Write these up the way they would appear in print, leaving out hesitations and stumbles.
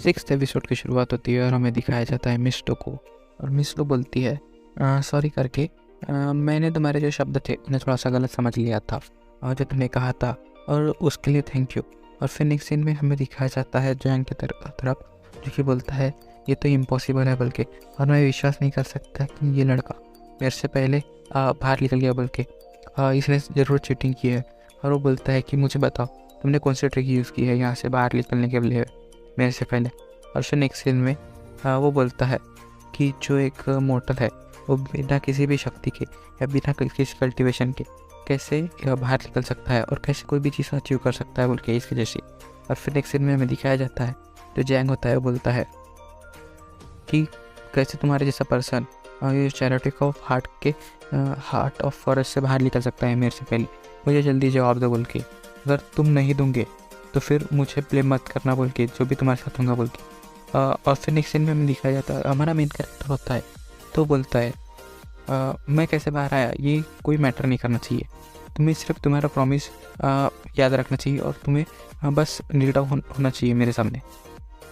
Sixth episode की शुरुआत होती है और हमें दिखाया जाता है मिस्टो को। और मिस्टो बोलती है सॉरी करके, मैंने तुम्हारे जो शब्द थे उन्हें थोड़ा सा गलत समझ लिया था और जो तुमने कहा था, और उसके लिए थैंक यू। और फिर नेक्स्ट सीन में हमें दिखाया जाता है जैंग की तरफ, जो कि बोलता है ये तो इम्पॉसिबल है बल्कि, और मैं विश्वास नहीं कर सकता कि ये लड़का मेरे से पहले बाहर निकल गया, बल्कि इसने ज़रूर चीटिंग की है। और वो बोलता है कि मुझे बताओ तुमने कौन सी ट्रिक यूज़ की है यहाँ से बाहर निकलने के लिए मेरे से पहले। और फिर नेक्स्ट सीन में वो बोलता है कि जो एक मोर्टल है वो बिना किसी भी शक्ति के या बिना किसी कल्टीवेशन के कैसे बाहर निकल सकता है और कैसे कोई भी चीज़ अचीव कर सकता है बोल के इसकी जैसी। और फिर नेक्स्ट सीन में हमें दिखाया जाता है जो जैंग होता है वो बोलता है कि कैसे तुम्हारे जैसा पर्सन ये चैरिटी ऑफ हार्ट के हार्ट ऑफ फॉरेस्ट से बाहर निकल सकता है मेरे से पहले, मुझे जल्दी जवाब दो बोल के। अगर तुम नहीं दोगे तो फिर मुझे ब्लेम मत करना बोल के, जो भी तुम्हारे साथ होगा बोल के। और फिर नेक्स्ट सीन में हमें दिखाया जाता है हमारा मेन कैरेक्टर होता है तो बोलता है मैं कैसे बाहर आया ये कोई मैटर नहीं करना चाहिए, तुम्हें सिर्फ तुम्हारा प्रॉमिस याद रखना चाहिए और तुम्हें बस नील डाउन होना चाहिए मेरे सामने।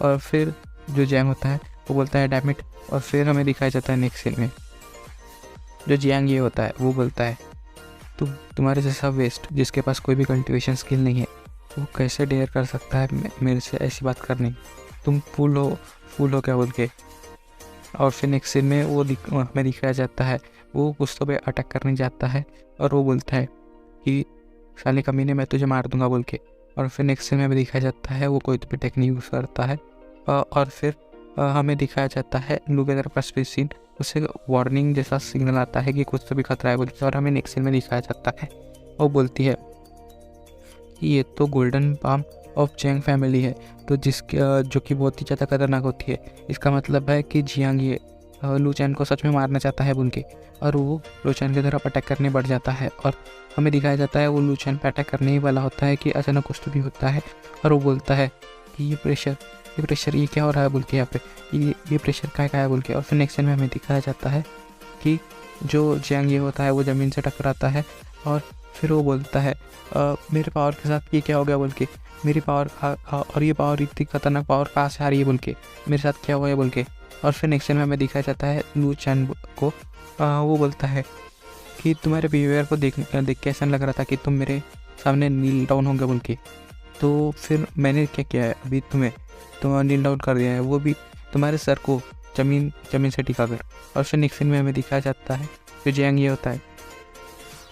और फिर जो जैंग होता है वो बोलता है डैम इट। और फिर हमें दिखाया जाता है नेक्स्ट सीन में जो जियांग ये होता है वो बोलता है तुम्हारे जैसा वेस्ट जिसके पास कोई भी कल्टीवेशन स्किल नहीं है वो कैसे डेयर कर सकता है मेरे से ऐसी बात करनी, तुम फूल हो क्या बोल के। और फिर नेक्स्ट सीन में वो हमें दिखाया जाता है वो गुस्सों पे अटैक करने जाता है और वो बोलता है कि साले कमीने मैं तुझे मार दूंगा बोल के। और फिर नेक्स्ट सीन में हमें दिखाया जाता है वो कोई भी टेक्निक यूज़ करता है और फिर हमें दिखाया जाता है look at the first scene, उससे वार्निंग जैसा सिग्नल आता है कि कुछ तो भी खतरा है बोल के। और हमें नेक्स्ट सीन में दिखाया जाता है वो बोलती है कि ये तो golden palm of Jang family है, तो जो कि बहुत ही ज़्यादा खतरनाक होती है। इसका मतलब है कि जियांग ये लू चैन को सच में मारना चाहता है बोल के। और वो लू चैन की तरफ अटैक करने बढ़ जाता है और हमें दिखाया जाता है वो लू चैन पर अटैक करने ही वाला होता है कि अचानक कुछ तो भी होता है और वो बोलता है कि ये प्रेशर ये क्या हो रहा है बोल के, यहाँ पे ये प्रेशर का है बोल के। और फिर नेक्स्ट सीन में हमें दिखाया जाता है कि जो जियांग ये होता है वो ज़मीन से टकराता है और फिर वो बोलता है मेरे पावर के साथ ये क्या हो गया बोल के, मेरी पावर और ये पावर इतनी खतरनाक पावर कहाँ से आ रही है बोल के, मेरे साथ क्या हुआ है बोल के। और फिर नेक्स्ट सीन में हमें दिखाया जाता है लू चैन को वो बोलता है कि तुम्हारे बिहेवियर को देख के ऐसा लग रहा था कि तुम मेरे सामने नील डाउन होंगे बोल के, तो फिर मैंने क्या किया है अभी तुम्हें नील डाउन कर दिया है, वो भी तुम्हारे सर को जमीन से टिका कर। और फिर नेक्स्ट सीन में हमें दिखाया जाता है जो जियांग ये होता है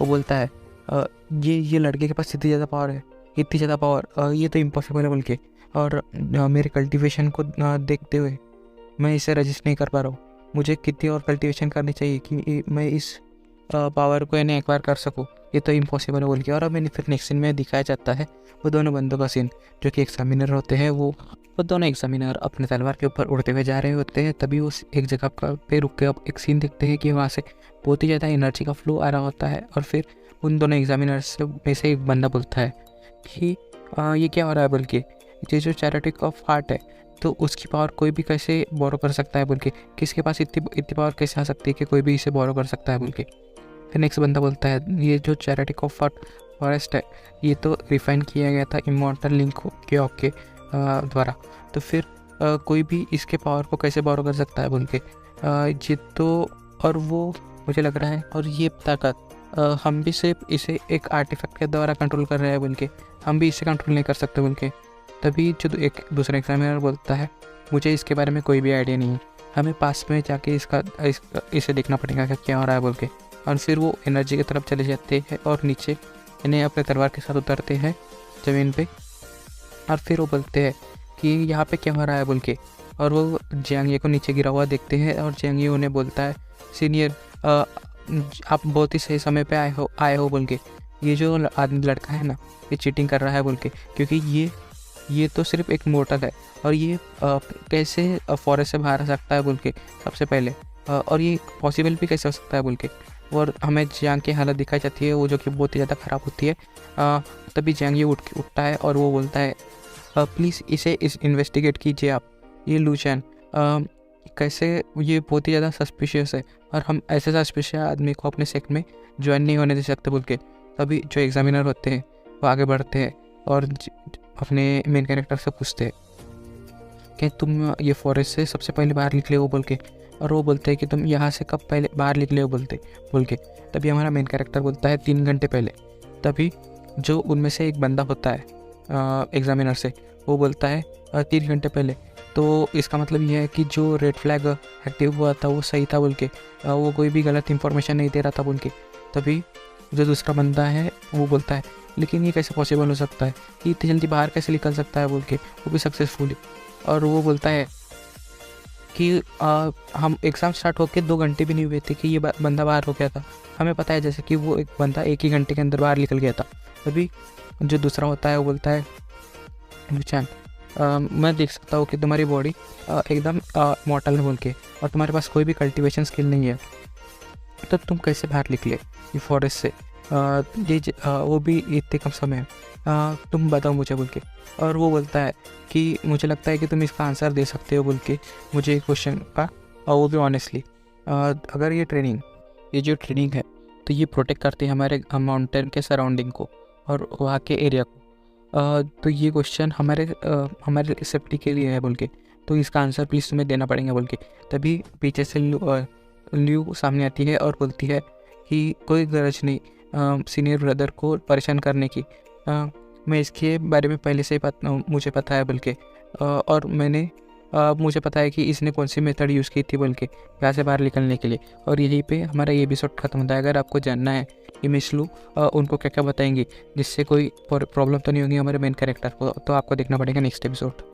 वो बोलता है ये लड़के के पास इतनी ज़्यादा पावर है, इतनी ज़्यादा पावर, ये तो इम्पॉसिबल है बोल के। और मेरे कल्टीवेशन को देखते हुए मैं इसे रजिस्ट नहीं कर पा रहा हूँ, मुझे कितनी और कल्टीवेशन करनी चाहिए कि मैं इस पावर को इन्हें एक बार कर सकूँ, ये तो इम्पॉसिबल है बोल के। और अब मैंने फिर नेक्स्ट सीन में दिखाया जाता है वो दोनों बंदों का सीन, जो कि एग्जामिनर होते हैं, वो दोनों एग्जामिनर अपने तलवार के ऊपर उड़ते हुए जा रहे होते हैं। तभी वो एक जगह पे रुक के अब एक सीन देखते हैं कि वहाँ से बहुत ही ज़्यादा एनर्जी का फ्लो आ रहा होता है। और फिर उन दोनों एग्जामिनर्स में से एक बंदा बोलता है कि ये क्या हो रहा है बोल के, ये जो चैरिटी ऑफ हार्ट है तो उसकी पावर कोई भी कैसे बोरो कर सकता है बोल के, किसके पास इतनी पावर कैसे आ सकती है कि कोई भी इसे बोरो कर सकता है बोल के। फिर नेक्स्ट बंदा बोलता है ये जो चैरिटी ऑफ हार्ट फॉरेस्ट है ये तो रिफाइन किया गया था इमॉर्टल लिंक के द्वारा, तो फिर कोई भी इसके पावर को कैसे बोरो कर सकता है बोल के। ये तो और वो मुझे लग रहा है और ये ताकत हम भी सिर्फ इसे एक आर्टिफैक्ट के द्वारा कंट्रोल कर रहे हैं बोल के, हम भी इसे कंट्रोल नहीं कर सकते बोल के। तभी जो एक दूसरा एग्जामिनर बोलता है मुझे इसके बारे में कोई भी आइडिया नहीं है, हमें पास में जाके इसे देखना पड़ेगा क्या हो रहा है बोल के। और फिर वो एनर्जी की तरफ चले जाते हैं और नीचे इन्हें अपने तलवार के साथ उतरते हैं ज़मीन पे। और फिर वो बोलते हैं कि यहाँ पे क्या हो रहा है बोल के। और वो जियांग को नीचे गिरा हुआ देखते हैं और जियांग उन्हें बोलता है सीनियर आप बहुत ही सही समय पे आए हो बोल के, ये जो आदमी लड़का है ना ये चीटिंग कर रहा है बोल के, क्योंकि ये तो सिर्फ एक मोर्टल है और ये कैसे फॉरेस्ट से बाहर आ सकता है बोल के सबसे पहले, और ये पॉसिबल भी कैसे हो सकता है बोल के। और हमें जियांग की हालत दिखाई जाती है वो जो कि बहुत ही ज़्यादा ख़राब होती है। तभी जियांग ये उठता है और वो बोलता है प्लीज़ इसे इन्वेस्टिगेट कीजिए आप, ये लू चैन कैसे ये बहुत ही ज़्यादा सस्पिशियस है और हम ऐसे सस्पिशियस आदमी को अपने सेक्ट में ज्वाइन नहीं होने दे सकते बोल के। तभी जो एग्जामिनर होते हैं वो आगे बढ़ते हैं और अपने मेन कैरेक्टर से पूछते हैं कि तुम ये फॉरेस्ट से सबसे पहले बाहर निकले हो बोल के। और वो बोलते हैं कि तुम यहाँ से कब पहले बाहर निकले हो बोल के। तभी हमारा मेन कैरेक्टर बोलता है 3 घंटे पहले। तभी जो उनमें से एक बंदा होता है एग्जामिनर से, वो बोलता है 3 घंटे पहले। तो इसका मतलब ये है कि जो रेड फ्लैग एक्टिव हुआ था वो सही था बोल के, वो कोई भी गलत इंफॉर्मेशन नहीं दे रहा था बोल के। तभी जो दूसरा बंदा है वो बोलता है लेकिन ये कैसे पॉसिबल हो सकता है, कि इतनी जल्दी बाहर कैसे निकल सकता है बोल के, वो भी सक्सेसफुली। और वो बोलता है कि हम एग्ज़ाम स्टार्ट होकर 2 घंटे भी नहीं हुए थे कि ये बंदा बाहर हो गया था। हमें पता है जैसे कि वो एक बंदा 1 ही घंटे के अंदर बाहर निकल गया था। तभी जो दूसरा होता है वो बोलता है विचान, मैं देख सकता हूँ कि तुम्हारी बॉडी एकदम मॉर्टल है बोल के, और तुम्हारे पास कोई भी कल्टीवेशन स्किल नहीं है, तो तुम कैसे बाहर निकले ये फॉरेस्ट से, वो भी इतने कम समय में, तुम बताओ मुझे बोल के। और वो बोलता है कि मुझे लगता है कि तुम इसका आंसर दे सकते हो बोल के मुझे क्वेश्चन का, और वो भी ऑनेस्टली। अगर ये जो ट्रेनिंग है तो ये प्रोटेक्ट करती है हमारे माउंटेन के सराउंडिंग को और वहाँ के एरिया को, तो ये क्वेश्चन हमारे सेफ्टी के लिए है बोल के, तो इसका आंसर प्लीज़ तुम्हें देना पड़ेगा बोल के। तभी पीछे से ल्यू सामने आती है और बोलती है कि कोई गरज नहीं सीनियर ब्रदर को परेशान करने की, मैं इसके बारे में पहले से ही मुझे पता है बोल के, और मुझे पता है कि इसने कौन सी मेथड यूज़ की थी बोल के यहाँ से बाहर निकलने के लिए। और यहीं पे हमारा ये एपिसोड खत्म होता है। अगर आपको जानना है कि मिस लू उनको क्या क्या बताएंगी जिससे कोई प्रॉब्लम तो नहीं होगी हमारे मेन कैरेक्टर को, तो आपको देखना पड़ेगा नेक्स्ट एपिसोड।